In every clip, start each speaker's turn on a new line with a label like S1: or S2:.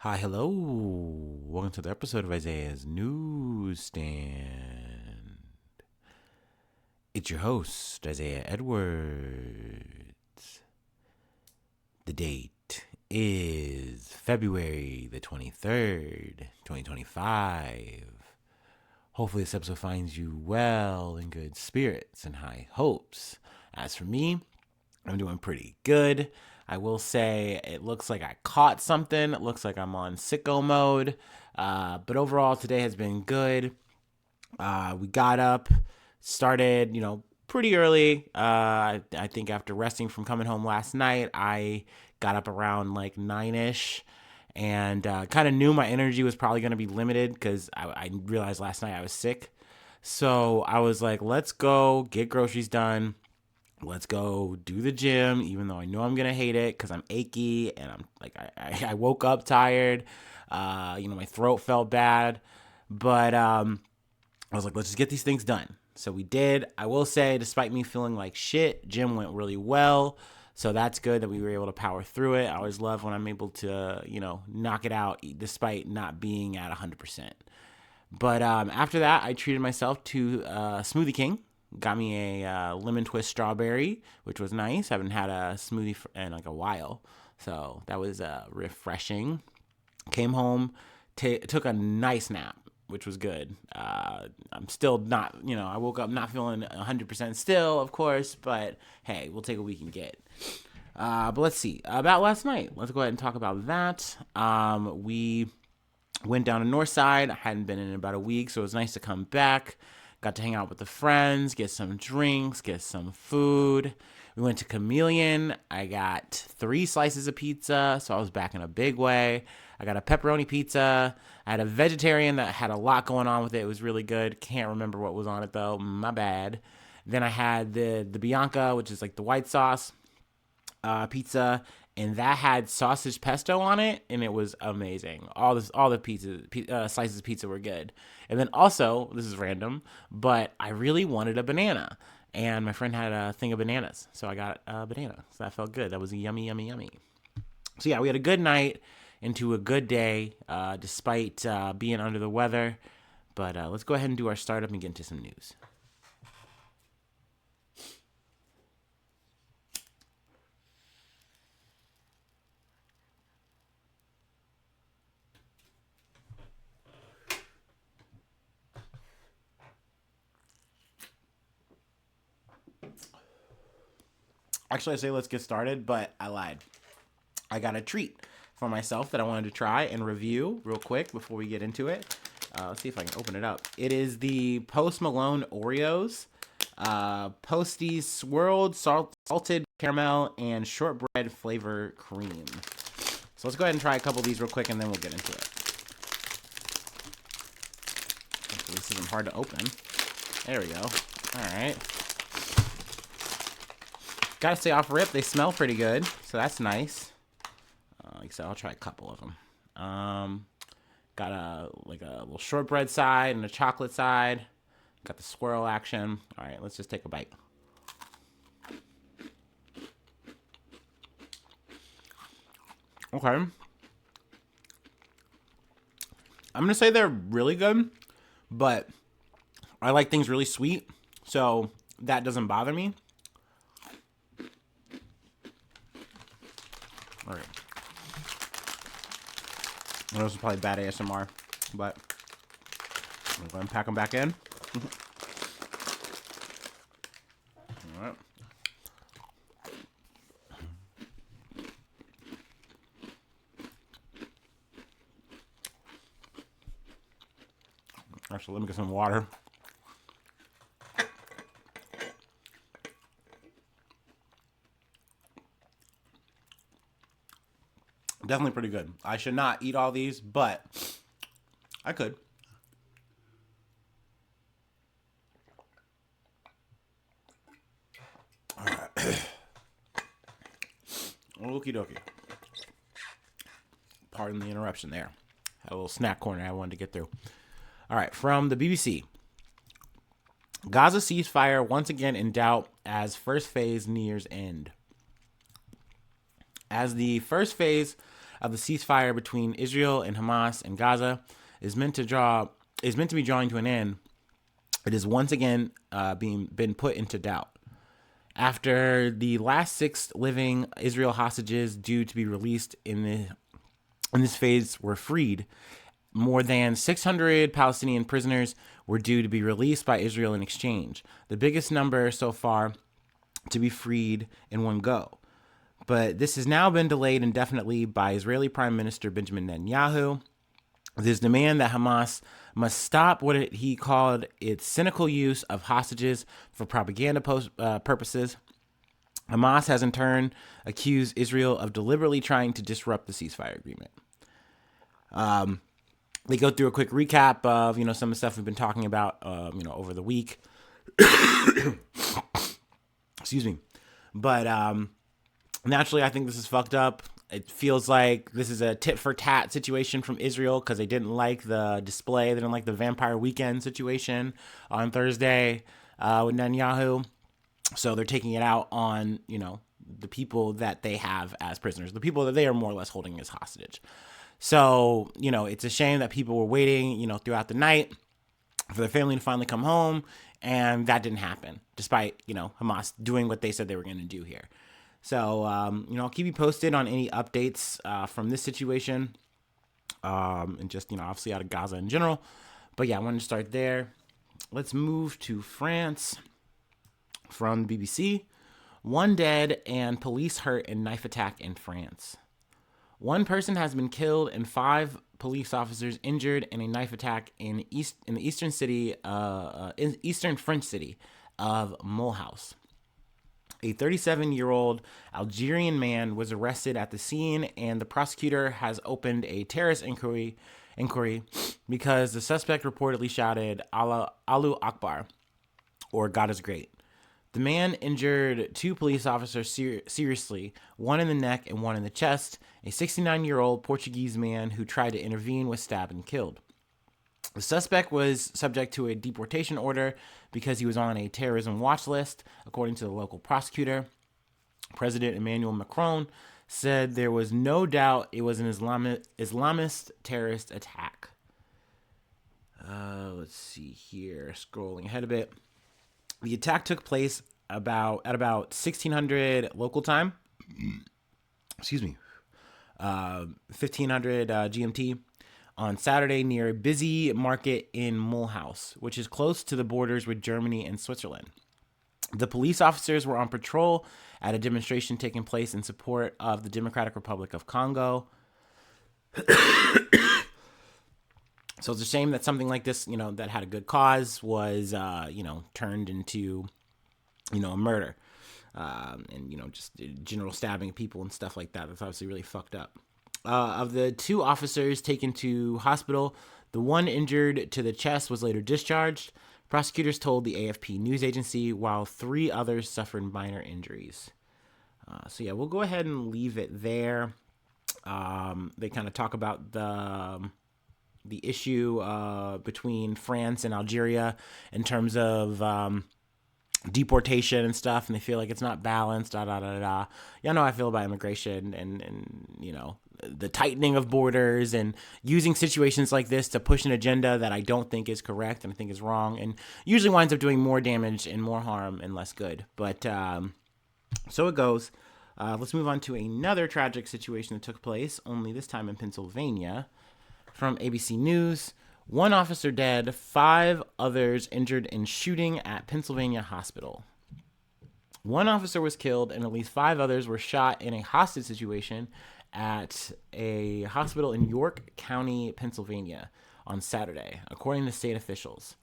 S1: Hi, hello. Welcome to the episode of Isaiah's Newsstand. It's your host, Isaiah Edwards. The date is February the 23rd, 2025. Hopefully, this episode finds you well, in good spirits, and high hopes. As for me, I'm doing pretty good. I will say it looks like I caught something. It looks like I'm on sicko mode. But overall, today has been good. We got up, started, pretty early. I think after resting from coming home last night, I got up around like 9-ish and kind of knew my energy was probably going to be limited because I realized last night I was sick. So I was like, let's go get groceries done. Let's go do the gym, even though I know I'm gonna hate it because I'm achy and I'm like I woke up tired. My throat felt bad, but I was like, let's just get these things done. So we did. I will say, despite me feeling like shit, gym went really well. So that's good that we were able to power through it. I always love when I'm able to, knock it out despite not being at 100%. But after that, I treated myself to Smoothie King. Got me a lemon twist strawberry, which was nice. I haven't had a smoothie in like a while. So that was refreshing. Came home, took a nice nap, which was good. I'm still not, I woke up not feeling 100% still, of course, but hey, we'll take what we can get. But let's see. About last night, let's go ahead and talk about that. We went down to Northside. I hadn't been in about a week, so it was nice to come back. Got to hang out with the friends, get some drinks, get some food. We went to Chameleon. I got 3 slices of pizza, so I was back in a big way. I got a pepperoni pizza. I had a vegetarian that had a lot going on with it. It was really good. Can't remember what was on it, though. My bad. Then I had the Bianca, which is like the white sauce pizza, and that had sausage pesto on it, and it was amazing. All the slices of pizza were good. And then also, this is random, but I really wanted a banana, and my friend had a thing of bananas, so I got a banana. So that felt good. That was yummy, yummy, yummy. So yeah, we had a good night into a good day, despite being under the weather. But let's go ahead and do our startup and get into some news. Actually, I say let's get started, but I lied. I got a treat for myself that I wanted to try and review real quick before we get into it. Let's see if I can open it up. It is the Post Malone Oreos. Posties swirled salted caramel and shortbread flavor cream. So let's go ahead and try a couple of these real quick and then we'll get into it. Hopefully this isn't hard to open. There we go. All right. Gotta say off rip, they smell pretty good, so that's nice. Like I said, I'll try a couple of them. Got a little shortbread side and a chocolate side. Got the swirl action. All right, let's just take a bite. Okay. I'm gonna say they're really good, but I like things really sweet, so that doesn't bother me. All right. Well, this is probably bad ASMR, but I'm going to pack them back in. All right. Actually, let me get some water. Definitely pretty good. I should not eat all these, but I could. All right. Okie dokie. Pardon the interruption there. Had a little snack corner I wanted to get through. All right, from the BBC. Gaza ceasefire once again in doubt as first phase nears end. As the first phase of the ceasefire between Israel and Hamas and Gaza is meant to be drawing to an end, it is once again been put into doubt. After the last 6 living Israel hostages due to be released in this phase were freed, more than 600 Palestinian prisoners were due to be released by Israel in exchange, the biggest number so far to be freed in one go. But this has now been delayed indefinitely by Israeli Prime Minister Benjamin Netanyahu. His demand that Hamas must stop what he called its cynical use of hostages for propaganda purposes. Hamas has in turn accused Israel of deliberately trying to disrupt the ceasefire agreement. They go through a quick recap of, some of the stuff we've been talking about, over the week. Excuse me. But naturally, I think this is fucked up. It feels like this is a tit for tat situation from Israel because they didn't like the display. They didn't like the Vampire Weekend situation on Thursday with Netanyahu. So they're taking it out on, the people that they have as prisoners, the people that they are more or less holding as hostage. So, it's a shame that people were waiting, throughout the night for their family to finally come home. And that didn't happen, despite, Hamas doing what they said they were going to do here. So, I'll keep you posted on any updates from this situation and just, obviously out of Gaza in general. But yeah, I wanted to start there. Let's move to France from the BBC. 1 dead and police hurt in knife attack in France. 1 person has been killed and 5 police officers injured in a knife attack in the eastern French city of Mulhouse. A 37-year-old Algerian man was arrested at the scene, and the prosecutor has opened a terrorist inquiry because the suspect reportedly shouted Allahu Akbar, or God is great. The man injured 2 police officers seriously, 1 in the neck and 1 in the chest. A 69-year-old Portuguese man who tried to intervene was stabbed and killed. The suspect was subject to a deportation order because he was on a terrorism watch list, according to the local prosecutor. President Emmanuel Macron said there was no doubt it was an Islamist terrorist attack. Let's see here, scrolling ahead a bit. The attack took place at about 1600 local time. Excuse me. 1500 GMT. On Saturday near a busy market in Mulhouse, which is close to the borders with Germany and Switzerland. The police officers were on patrol at a demonstration taking place in support of the Democratic Republic of Congo. So it's a shame that something like this, that had a good cause was, turned into, a murder. And, just general stabbing of people and stuff like that. That's obviously really fucked up. Of the 2 officers taken to hospital, the 1 injured to the chest was later discharged. Prosecutors told the AFP news agency, while 3 others suffered minor injuries. So yeah, we'll go ahead and leave it there. They kind of talk about the issue between France and Algeria in terms of deportation and stuff, and they feel like it's not balanced. Y'all know how I feel about immigration and the tightening of borders and using situations like this to push an agenda that I don't think is correct and I think is wrong, and usually winds up doing more damage and more harm and less good. But so it goes. Let's move on to another tragic situation that took place, only this time in Pennsylvania. From ABC News, 1 officer dead, 5 others injured in shooting at Pennsylvania hospital. 1 officer was killed and at least 5 others were shot in a hostage situation at a hospital in York County, Pennsylvania on Saturday, according to state officials.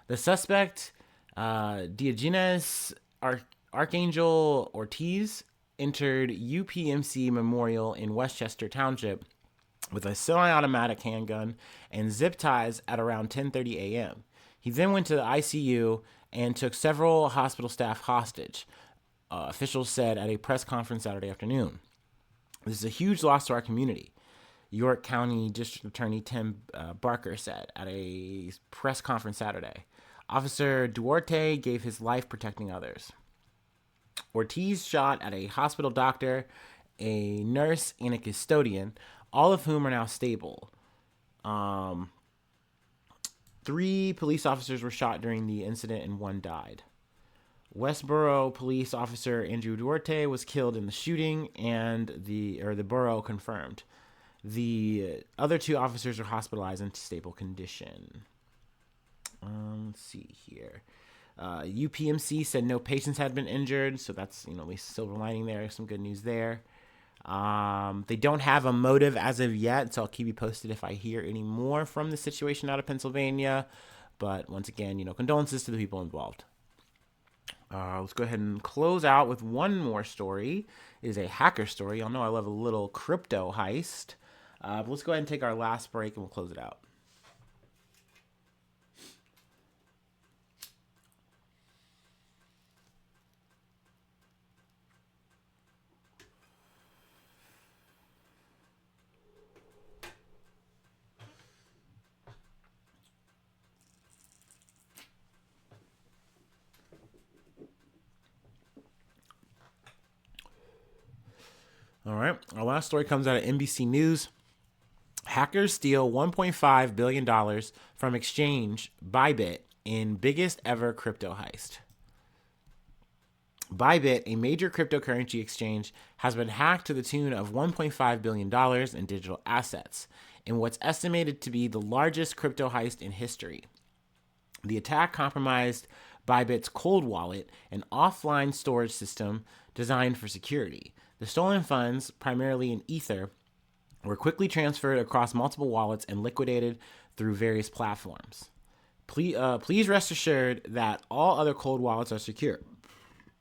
S1: The suspect, Diogenes Archangel Ortiz, entered UPMC Memorial in Westchester Township with a semi-automatic handgun and zip ties at around 10:30 a.m. He then went to the ICU and took several hospital staff hostage, officials said at a press conference Saturday afternoon. This is a huge loss to our community, York County District Attorney Tim Barker said at a press conference Saturday. Officer Duarte gave his life protecting others. Ortiz shot at a hospital doctor, a nurse, and a custodian, all of whom are now stable. 3 police officers were shot during the incident and 1 died. Westboro police officer Andrew Duarte was killed in the shooting, and the borough confirmed. The other 2 officers are hospitalized in stable condition. Let's see here. UPMC said no patients had been injured, so that's, at least silver lining there. Some good news there. They don't have a motive as of yet, so I'll keep you posted if I hear any more from the situation out of Pennsylvania. But once again, condolences to the people involved. Let's go ahead and close out with one more story. It is a hacker story. Y'all know I love a little crypto heist. But let's go ahead and take our last break and we'll close it out. All right. Our last story comes out of NBC News. Hackers steal $1.5 billion from exchange Bybit in biggest ever crypto heist. Bybit, a major cryptocurrency exchange, has been hacked to the tune of $1.5 billion in digital assets in what's estimated to be the largest crypto heist in history. The attack compromised Bybit's cold wallet, an offline storage system designed for security. The stolen funds, primarily in Ether, were quickly transferred across multiple wallets and liquidated through various platforms. Please rest assured that all other cold wallets are secure.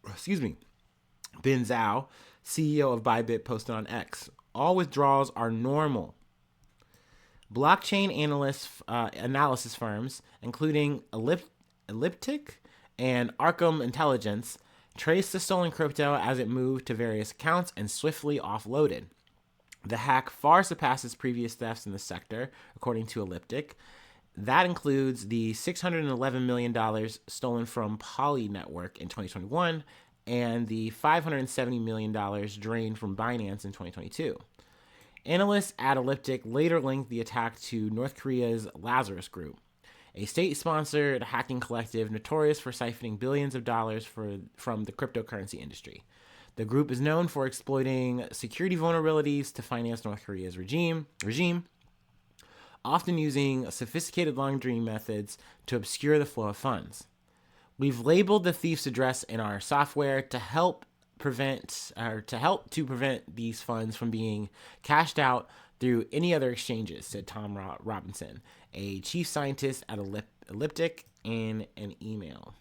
S1: Ben Zhao, CEO of Bybit, posted on X. All withdrawals are normal. Blockchain analysis firms, including Elliptic and Arkham Intelligence, traced the stolen crypto as it moved to various accounts and swiftly offloaded. The hack far surpasses previous thefts in the sector, according to Elliptic. That includes the $611 million stolen from Poly Network in 2021 and the $570 million drained from Binance in 2022. Analysts at Elliptic later linked the attack to North Korea's Lazarus Group, a state-sponsored hacking collective notorious for siphoning billions of dollars from the cryptocurrency industry. The group is known for exploiting security vulnerabilities to finance North Korea's regime, often using sophisticated laundering methods to obscure the flow of funds. We've labeled the thief's address in our software to help prevent these funds from being cashed out through any other exchanges, said Tom Robinson, a chief scientist at Elliptic, in an email.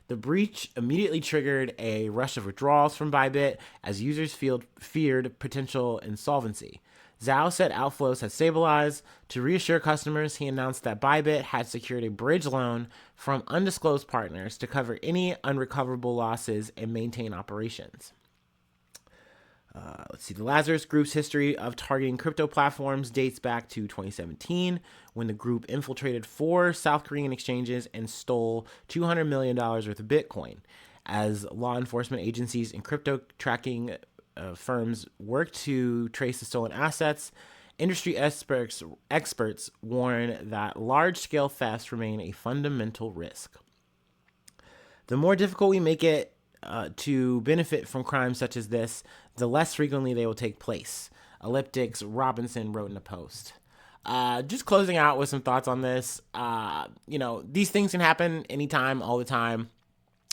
S1: The breach immediately triggered a rush of withdrawals from Bybit as users feared potential insolvency. Zhao said outflows had stabilized. To reassure customers, he announced that Bybit had secured a bridge loan from undisclosed partners to cover any unrecoverable losses and maintain operations. The Lazarus Group's history of targeting crypto platforms dates back to 2017, when the group infiltrated 4 South Korean exchanges and stole $200 million worth of Bitcoin. As law enforcement agencies and crypto tracking firms work to trace the stolen assets, industry experts warn that large-scale thefts remain a fundamental risk. The more difficult we make it to benefit from crimes such as this, the less frequently they will take place, Elliptic's Robinson wrote in a post. Just closing out with some thoughts on this. These things can happen anytime, all the time.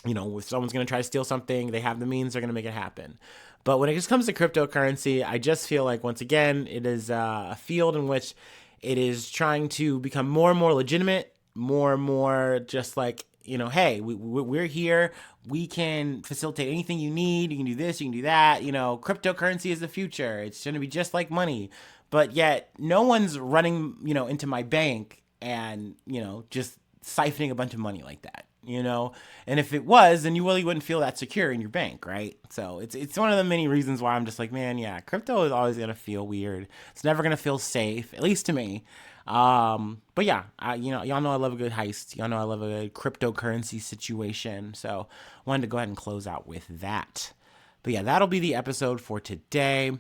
S1: If someone's going to try to steal something, they have the means, they're going to make it happen. But when it just comes to cryptocurrency, I just feel like, once again, it is a field in which it is trying to become more and more legitimate, more and more just like, hey, we're here. We can facilitate anything you need. You can do this, you can do that. Cryptocurrency is the future. It's going to be just like money. But yet no one's running, into my bank and, just siphoning a bunch of money like that, And if it was, then you really wouldn't feel that secure in your bank, right? So it's one of the many reasons why I'm just like, man, yeah, crypto is always going to feel weird. It's never going to feel safe, at least to me. But yeah, y'all know I love a good heist. Y'all know I love a good cryptocurrency situation. So I wanted to go ahead and close out with that. But yeah, that'll be the episode for today.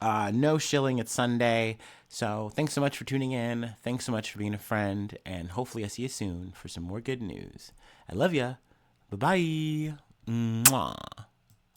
S1: No shilling. It's Sunday. So thanks so much for tuning in. Thanks so much for being a friend. And hopefully I see you soon for some more good news. I love ya. Bye-bye. Mwah.